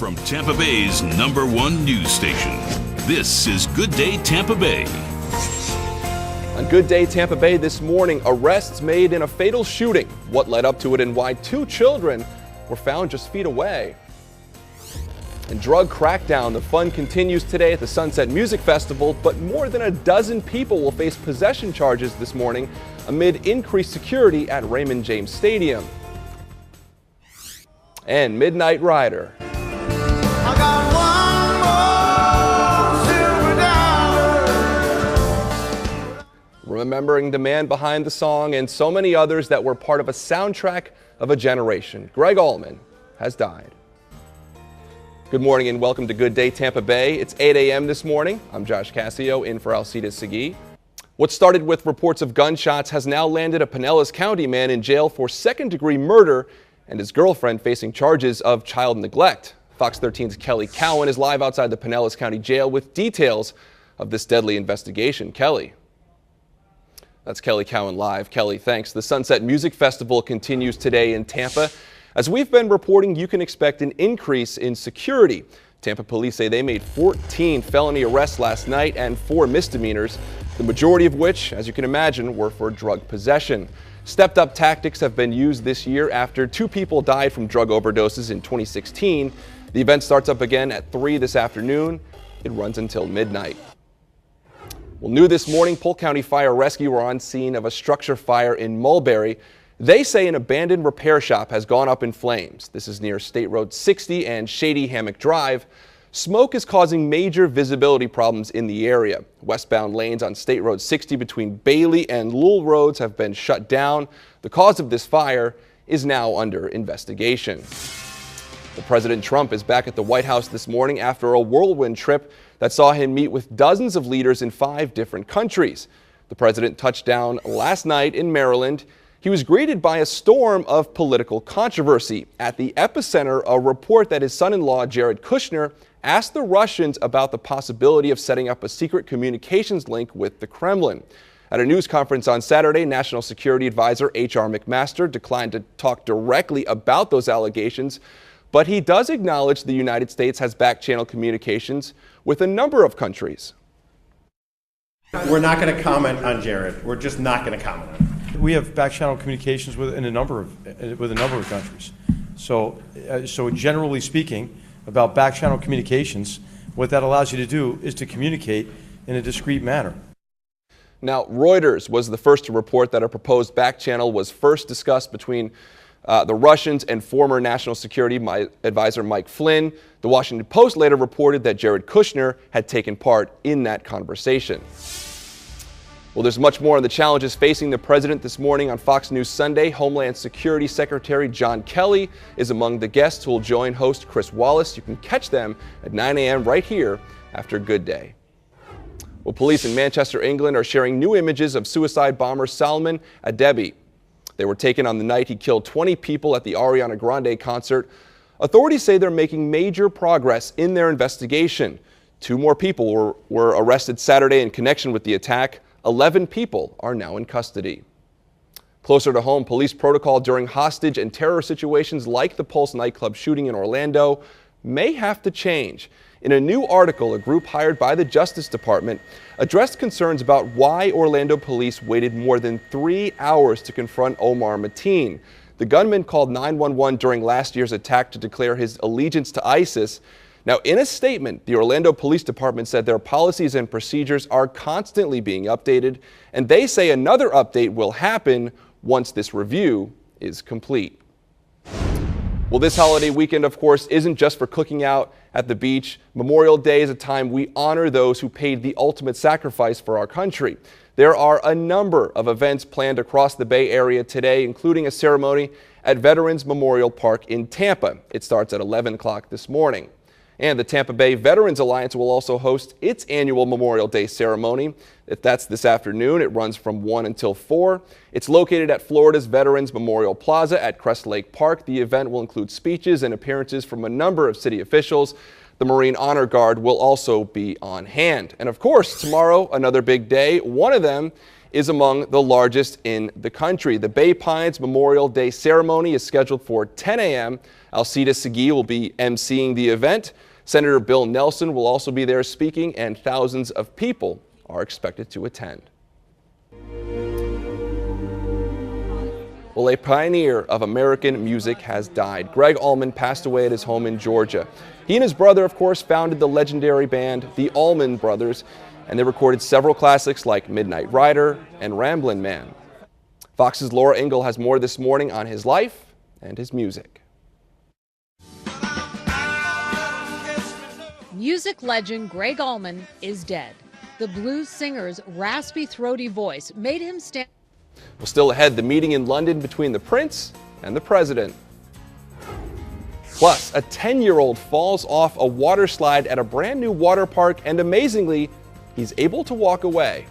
from Tampa Bay's #1 news station. This is Good Day Tampa Bay. On Good Day Tampa Bay this morning, arrests made in a fatal shooting. What led up to it and why 2 children were found just feet away. And drug crackdown. The fun continues today at the Sunset Music Festival, but more than a dozen people will face possession charges this morning amid increased security at Raymond James Stadium. And Midnight Rider. I got one more silver dollar. Remembering the man behind the song and so many others that were part of a soundtrack of a generation. Greg Allman has died. Good morning and welcome to Good Day Tampa Bay. It's 8 a.m. this morning. I'm Josh Cassio in for Alcides Segui. What started with reports of gunshots has now landed a Pinellas County man in jail for second-degree murder and his girlfriend facing charges of child neglect. Fox 13's Kelly Cowan is live outside the Pinellas County Jail with details of this deadly investigation. Kelly. That's Kelly Cowan live. Kelly, thanks. The Sunset Music Festival continues today in Tampa. As we've been reporting, you can expect an increase in security. Tampa police say they made 14 felony arrests last night and 4 misdemeanors, the majority of which, as you can imagine, were for drug possession. Stepped-up tactics have been used this year after 2 people died from drug overdoses in 2016. The event starts up again at 3 this afternoon. It runs until midnight. Well, new this morning, Polk County Fire Rescue were on scene of a structure fire in Mulberry. They say an abandoned repair shop has gone up in flames. This is near State Road 60 and Shady Hammock Drive. Smoke is causing major visibility problems in the area. Westbound lanes on State Road 60 between Bailey and Lowell Roads have been shut down. The cause of this fire is now under investigation. Well, President Trump is back at the White House this morning after a whirlwind trip that saw him meet with dozens of leaders in 5 different countries. The president touched down last night in Maryland. He was greeted by a storm of political controversy. At the epicenter, a report that his son-in-law, Jared Kushner, asked the Russians about the possibility of setting up a secret communications link with the Kremlin. At a news conference on Saturday, National Security Advisor H.R. McMaster declined to talk directly about those allegations, but he does acknowledge the United States has back-channel communications with a number of countries. We're not going to comment on Jared. We're just not going to comment on him. We have back-channel communications with a number of countries. So generally speaking, about back-channel communications, what that allows you to do is to communicate in a discreet manner. Now, Reuters was the first to report that a proposed back channel was first discussed between the Russians and former National Security Advisor Mike Flynn. The Washington Post later reported that Jared Kushner had taken part in that conversation. Well, there's much more on the challenges facing the president this morning on Fox News Sunday. Homeland Security Secretary John Kelly is among the guests who will join host Chris Wallace. You can catch them at 9 a.m. right here after Good Day. Well, police in Manchester, England are sharing new images of suicide bomber Salman Adebi. They were taken on the night he killed 20 people at the Ariana Grande concert. Authorities say they're making major progress in their investigation. 2 more people were arrested Saturday in connection with the attack. 11 people are now in custody. Closer to home, police protocol during hostage and terror situations like the Pulse nightclub shooting in Orlando may have to change. In a new article, a group hired by the Justice Department addressed concerns about why Orlando police waited more than 3 hours to confront Omar Mateen. The gunman called 911 during last year's attack to declare his allegiance to ISIS. Now, in a statement, the Orlando Police Department said their policies and procedures are constantly being updated, and they say another update will happen once this review is complete. Well, this holiday weekend, of course, isn't just for cooking out at the beach. Memorial Day is a time we honor those who paid the ultimate sacrifice for our country. There are a number of events planned across the Bay Area today, including a ceremony at Veterans Memorial Park in Tampa. It starts at 11 o'clock this morning. And the Tampa Bay Veterans Alliance will also host its annual Memorial Day ceremony. That's this afternoon. It runs from 1 until 4. It's located at Florida's Veterans Memorial Plaza at Crest Lake Park. The event will include speeches and appearances from a number of city officials. The Marine Honor Guard will also be on hand. And of course, tomorrow, another big day. One of them is among the largest in the country. The Bay Pines Memorial Day ceremony is scheduled for 10 a.m. Alcida Segui will be emceeing the event. Senator Bill Nelson will also be there speaking, and thousands of people are expected to attend. Well, a pioneer of American music has died. Greg Allman passed away at his home in Georgia. He and his brother, of course, founded the legendary band, the Allman Brothers, and they recorded several classics like Midnight Rider and Ramblin' Man. Fox's Laura Ingle has more this morning on his life and his music. Music legend Greg Allman is dead. The blues singer's raspy, throaty voice made him stand. Well, still ahead, the meeting in London between the Prince and the President. Plus, a 10-year-old falls off a water slide at a brand new water park, and amazingly, he's able to walk away.